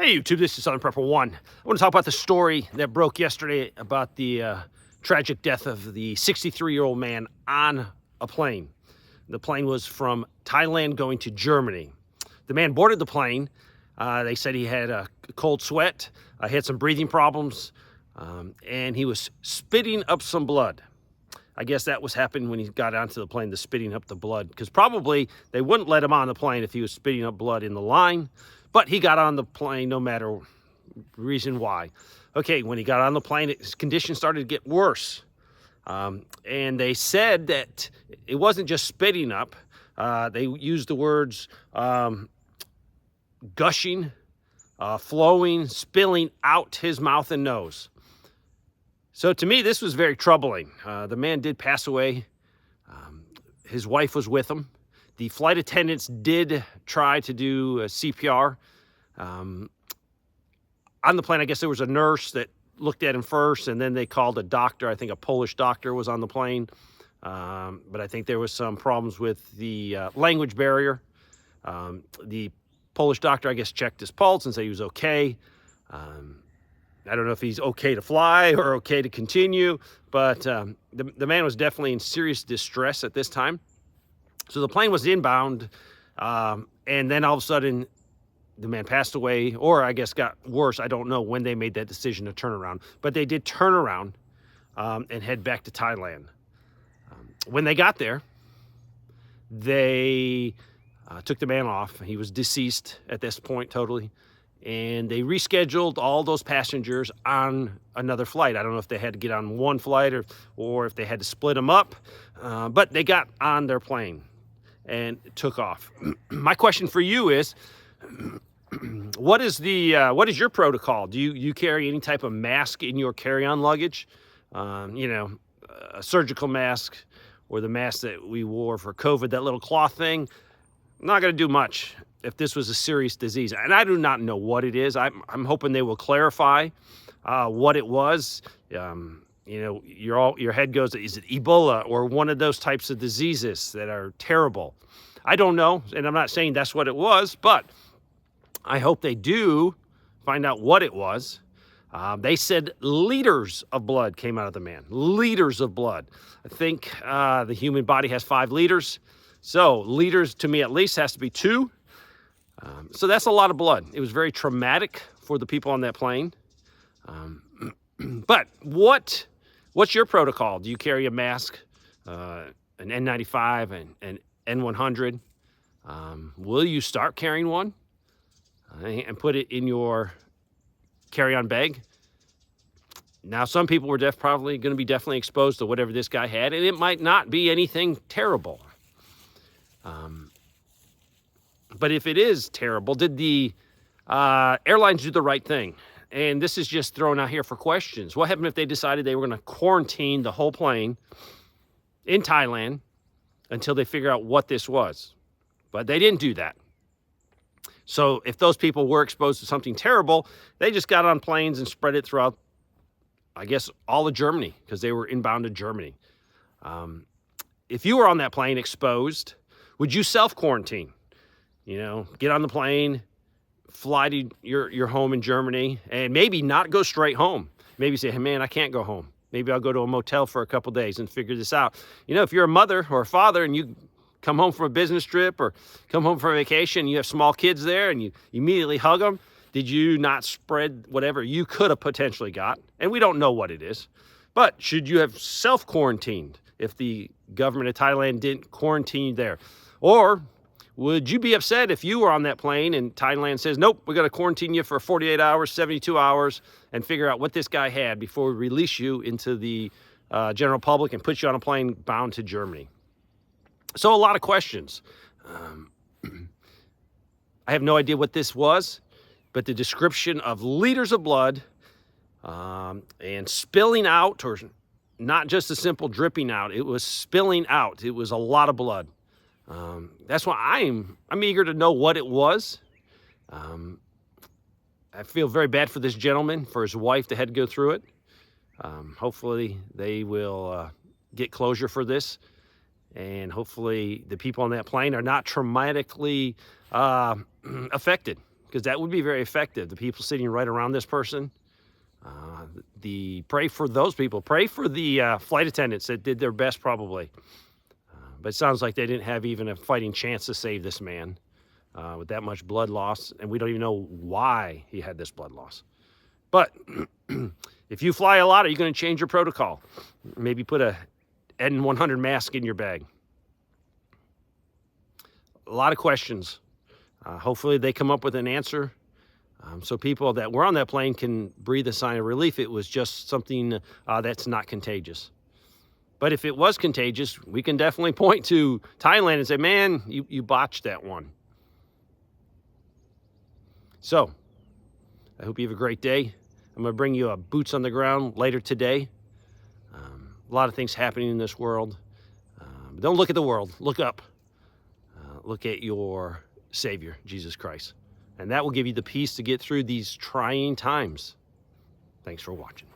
Hey YouTube, this is Southern Prepper 1. I want to talk about the story that broke yesterday about the tragic death of the 63-year-old man on a plane. The plane was from Thailand going to Germany. The man boarded the plane. They said he had a cold sweat, he had some breathing problems, and he was spitting up some blood. I guess that was happening when he got onto the plane, the spitting up the blood, because probably they wouldn't let him on the plane if he was spitting up blood in the line. But he got on the plane no matter reason why. Okay, when he got on the plane, his condition started to get worse. And they said that it wasn't just spitting up. They used the words gushing, flowing, spilling out his mouth and nose. So to me, this was very troubling. The man did pass away. His wife was with him. The flight attendants did try to do CPR. On the plane, I guess there was a nurse that looked at him first, and then they called a doctor. I think a Polish doctor was on the plane. But I think there was some problems with the language barrier. The Polish doctor, I guess, checked his pulse and said he was okay. I don't know if he's okay to fly or okay to continue, but the man was definitely in serious distress at this time. So the plane was inbound, and then all of a sudden, the man passed away, or I guess got worse. I don't know when they made that decision to turn around, but they did turn around and head back to Thailand. When they got there, they took the man off. He was deceased at this point totally, and they rescheduled all those passengers on another flight. I don't know if they had to get on one flight or if they had to split them up, but they got on their plane and took off. My question for you is, what is your protocol? Do you carry any type of mask in your carry-on luggage? A surgical mask or the mask that we wore for COVID, that little cloth thing. Not going to do much if this was a serious disease. And I do not know what it is. I'm hoping they will clarify what it was. Your head goes, is it Ebola or one of those types of diseases that are terrible? I don't know, and I'm not saying that's what it was, but I hope they do find out what it was. They said liters of blood came out of the man. Liters of blood. I think the human body has 5 liters. So liters, to me at least, has to be 2. So that's a lot of blood. It was very traumatic for the people on that plane. But what's your protocol? Do you carry a mask, an N95, and N100? Will you start carrying one and put it in your carry-on bag? Now, some people were probably going to be definitely exposed to whatever this guy had, and it might not be anything terrible. But if it is terrible, did the airlines do the right thing? And this is just thrown out here for questions. What happened if they decided they were going to quarantine the whole plane in Thailand until they figure out what this was? But they didn't do that. So if those people were exposed to something terrible, they just got on planes and spread it throughout, I guess, all of Germany, because they were inbound to Germany. If you were on that plane exposed, would you self-quarantine? Get on the plane, fly to your home in Germany, and maybe not go straight home. Maybe say, hey, man, I can't go home. Maybe I'll go to a motel for a couple days and figure this out. If you're a mother or a father and you come home from a business trip or come home from a vacation, you have small kids there and you immediately hug them, did you not spread whatever you could have potentially got? And we don't know what it is. But should you have self-quarantined if the government of Thailand didn't quarantine you there? Or would you be upset if you were on that plane and Thailand says, nope, we're going to quarantine you for 48 hours, 72 hours, and figure out what this guy had before we release you into the general public and put you on a plane bound to Germany? So a lot of questions. I have no idea what this was, but the description of liters of blood and spilling out, or not just a simple dripping out, it was spilling out. It was a lot of blood. That's why I'm eager to know what it was. I feel very bad for this gentleman, for his wife that had to go through it. Hopefully they will get closure for this. And hopefully the people on that plane are not traumatically affected. because that would be very effective. The people sitting right around this person, pray for those people. Pray for the flight attendants that did their best probably. But it sounds like they didn't have even a fighting chance to save this man with that much blood loss, and we don't even know why he had this blood loss. But if you fly a lot, are you going to change your protocol? Maybe put a N100 mask in your bag. A lot of questions. Hopefully they come up with an answer so people that were on that plane can breathe a sign of relief. It was just something that's not contagious. But if it was contagious, we can definitely point to Thailand and say, man, you botched that one. So I hope you have a great day. I'm going to bring you a boots on the ground later today. A lot of things happening in this world. Don't look at the world. Look up. Look at your Savior, Jesus Christ. And that will give you the peace to get through these trying times. Thanks for watching.